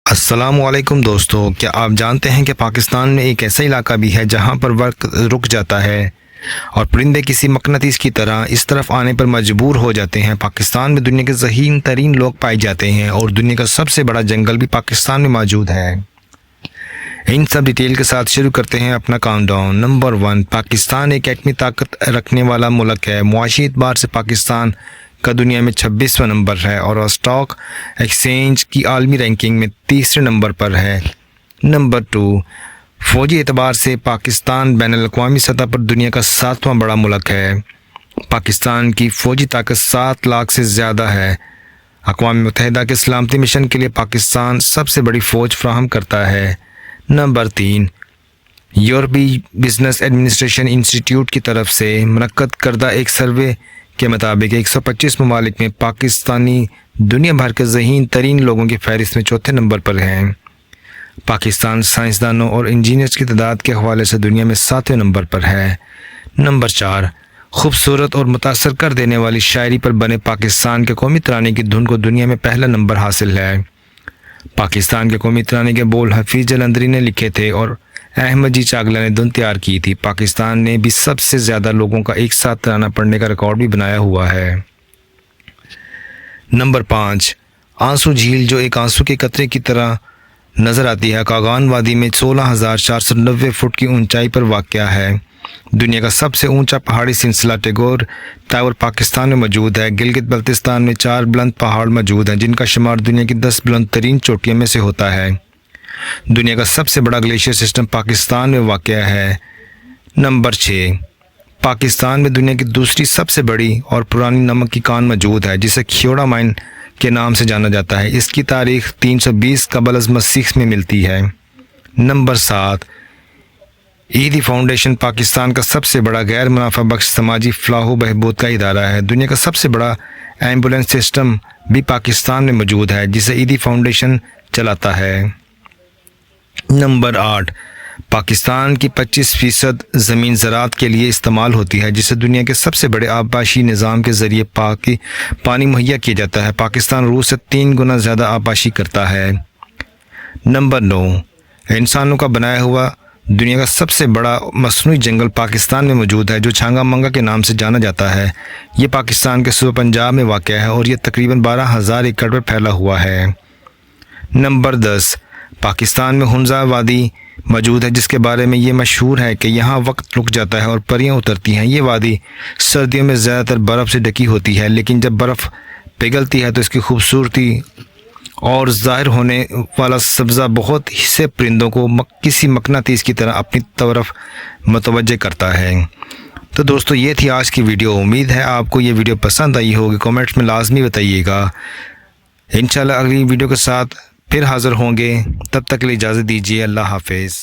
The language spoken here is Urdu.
السلام علیکم دوستو، کیا آپ جانتے ہیں کہ پاکستان میں ایک ایسا علاقہ بھی ہے جہاں پر وقت رک جاتا ہے اور پرندے کسی مقناطیس کی طرح اس طرف آنے پر مجبور ہو جاتے ہیں۔ پاکستان میں دنیا کے ذہین ترین لوگ پائے جاتے ہیں اور دنیا کا سب سے بڑا جنگل بھی پاکستان میں موجود ہے۔ ان سب ڈیٹیل کے ساتھ شروع کرتے ہیں اپنا کاؤنٹ ڈاؤن۔ نمبر 1، پاکستان ایک ایٹمی طاقت رکھنے والا ملک ہے۔ معاشی اعتبار سے پاکستان کا دنیا میں 26واں نمبر ہے اور اسٹاک ایکسچینج کی عالمی رینکنگ میں تیسرے نمبر پر ہے۔ نمبر 2، فوجی اعتبار سے پاکستان بین الاقوامی سطح پر دنیا کا 7واں بڑا ملک ہے۔ پاکستان کی فوجی طاقت 7 لاکھ سے زیادہ ہے۔ اقوام متحدہ کے سلامتی مشن کے لیے پاکستان سب سے بڑی فوج فراہم کرتا ہے۔ نمبر 3، یورپی بزنس ایڈمنسٹریشن انسٹی ٹیوٹ کی طرف سے منعقد کردہ ایک سروے کے مطابق 125 ممالک میں پاکستانی دنیا بھر کے ذہین ترین لوگوں کی فہرست میں چوتھے نمبر پر ہیں۔ پاکستان سائنسدانوں اور انجینئرز کی تعداد کے حوالے سے دنیا میں 7ویں نمبر پر ہے۔ نمبر 4، خوبصورت اور متاثر کر دینے والی شاعری پر بنے پاکستان کے قومی ترانے کی دھن کو دنیا میں پہلا نمبر حاصل ہے۔ پاکستان کے قومی ترانے کے بول حفیظ جلندری نے لکھے تھے اور احمد جی چاگلا نے دھن تیار کی تھی۔ پاکستان نے بھی سب سے زیادہ لوگوں کا ایک ساتھ ترانہ پڑھنے کا ریکارڈ بھی بنایا ہوا ہے۔ نمبر 5، آنسو جھیل جو ایک آنسو کے قطرے کی طرح نظر آتی ہے، کاغان وادی میں 16,490 فٹ کی اونچائی پر واقع ہے۔ دنیا کا سب سے اونچا پہاڑی سلسلہ ٹیگور ٹاور پاکستان میں موجود ہے۔ گلگت بلتستان میں 4 بلند پہاڑ موجود ہیں جن کا شمار دنیا کی 10 بلند ترین چوٹیوں میں سے ہوتا ہے۔ دنیا کا سب سے بڑا گلیشیئر سسٹم پاکستان میں واقع ہے۔ نمبر 6، پاکستان میں دنیا کی دوسری سب سے بڑی اور پرانی نمک کی کان موجود ہے جسے کھیوڑا مائن کے نام سے جانا جاتا ہے۔ اس کی تاریخ 320 قبل از مسیح میں ملتی ہے۔ نمبر 7، ایدی فاؤنڈیشن پاکستان کا سب سے بڑا غیر منافع بخش سماجی فلاح و بہبود کا ادارہ ہے۔ دنیا کا سب سے بڑا ایمبولینس سسٹم بھی پاکستان میں موجود ہے جسے ایدی فاؤنڈیشن چلاتا ہے۔ نمبر 8، پاکستان کی 25% زمین زراعت کے لیے استعمال ہوتی ہے جسے دنیا کے سب سے بڑے آبپاشی نظام کے ذریعے پانی مہیا کیا جاتا ہے۔ پاکستان روس سے 3 گنا زیادہ آبپاشی کرتا ہے۔ نمبر 9، انسانوں کا بنایا ہوا دنیا کا سب سے بڑا مصنوعی جنگل پاکستان میں موجود ہے جو چھانگا منگا کے نام سے جانا جاتا ہے۔ یہ پاکستان کے صوبہ پنجاب میں واقع ہے اور یہ تقریباً 12,000 ایکڑ پر پھیلا ہوا ہے۔ نمبر 10، پاکستان میں ہنزا وادی موجود ہے جس کے بارے میں یہ مشہور ہے کہ یہاں وقت رک جاتا ہے اور پریاں اترتی ہیں۔ یہ وادی سردیوں میں زیادہ تر برف سے ڈھکی ہوتی ہے لیکن جب برف پگھلتی ہے تو اس کی خوبصورتی اور ظاہر ہونے والا سبزہ بہت سے پرندوں کو کسی مقناطیس کی طرح اپنی طرف متوجہ کرتا ہے۔ تو دوستو، یہ تھی آج کی ویڈیو۔ امید ہے آپ کو یہ ویڈیو پسند آئی ہوگی۔ کمنٹس میں لازمی بتائیے گا۔ انشاءاللہ اگلی ویڈیو کے ساتھ پھر حاضر ہوں گے۔ تب تک کے لیے اجازت دیجیے۔ اللہ حافظ۔